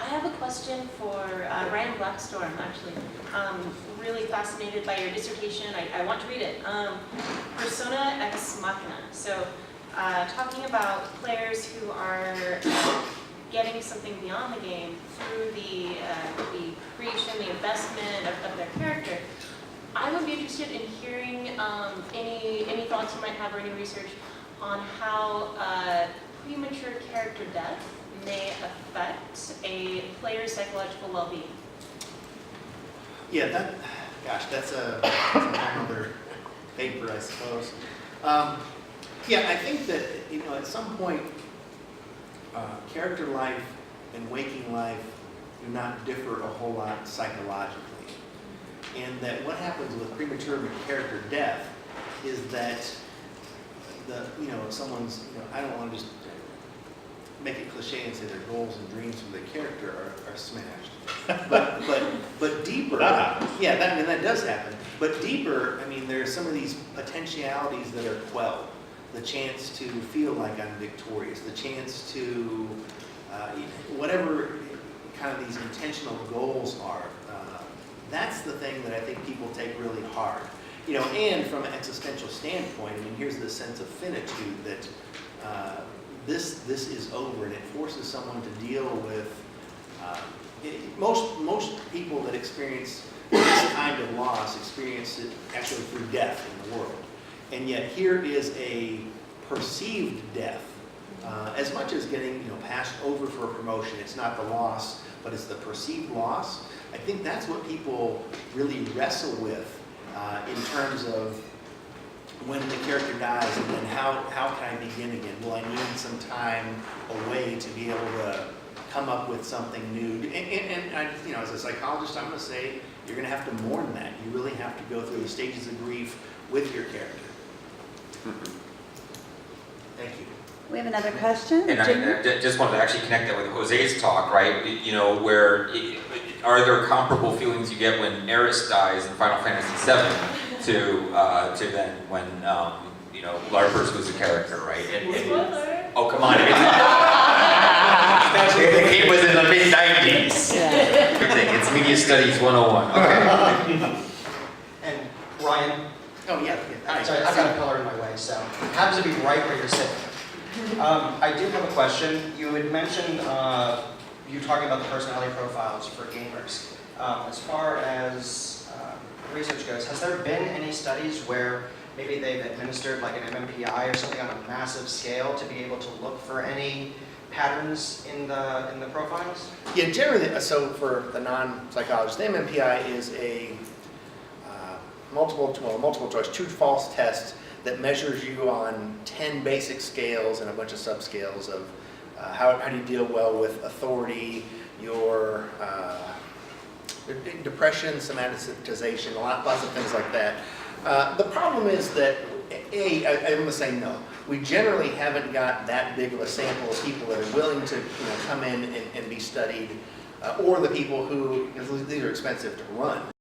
I have a question for Ryan Blackstorm, actually. Really fascinated by your dissertation. I want to read it. Persona ex machina. So, talking about players who are getting something beyond the game through the creation, the investment of their character. I would be interested in hearing any thoughts you might have or any research on how premature character death may affect a player's psychological well-being. Yeah, that's another paper, I suppose. Yeah, I think that, at some point, character life and waking life do not differ a whole lot psychologically. And that what happens with premature character death is that someone's, I don't want to just make it cliche and say their goals and dreams for the character are smashed. But deeper, yeah, that does happen. But deeper, there's some of these potentialities that are quelled. The chance to feel like I'm victorious, the chance to, whatever kind of these intentional goals are, that's the thing that I think people take really hard. And from an existential standpoint, here's the sense of finitude that this is over, and it forces someone to deal with, most people that experience this kind of loss experience it actually through death in the world. And yet here is a perceived death. As much as getting passed over for a promotion, it's not the loss, but it's the perceived loss. I think that's what people really wrestle with in terms of when the character dies, and then how can I begin again? Will I need some time away to be able to come up with something new? And I, as a psychologist, I'm going to say you're going to have to mourn that. You really have to go through the stages of grief with your character. Thank you. We have another question. And I just wanted to actually connect that with Jose's talk, right? Where are there comparable feelings you get when Eris dies in Final Fantasy VII to then when Larpers was a character, right? Oh, come on! The game was in the mid-90s. Yeah. It's Media Studies 101. Okay. And Ryan. Oh yeah. Sorry, I've got a pillar in my way, so it happens to be right where you're sitting. I do have a question. You had mentioned you talking about the personality profiles for gamers. As far as research goes, has there been any studies where maybe they've administered like an MMPI or something on a massive scale to be able to look for any patterns in the profiles? Yeah, generally, so for the non-psychologist, the MMPI is a multiple choice, true false test that measures you on 10 basic scales and a bunch of subscales of how do you deal well with authority, your depression, somatization, lots of things like that. The problem is that, I'm going to say no. We generally haven't got that big of a sample of people that are willing to come in and be studied, or the people who, these are expensive to run.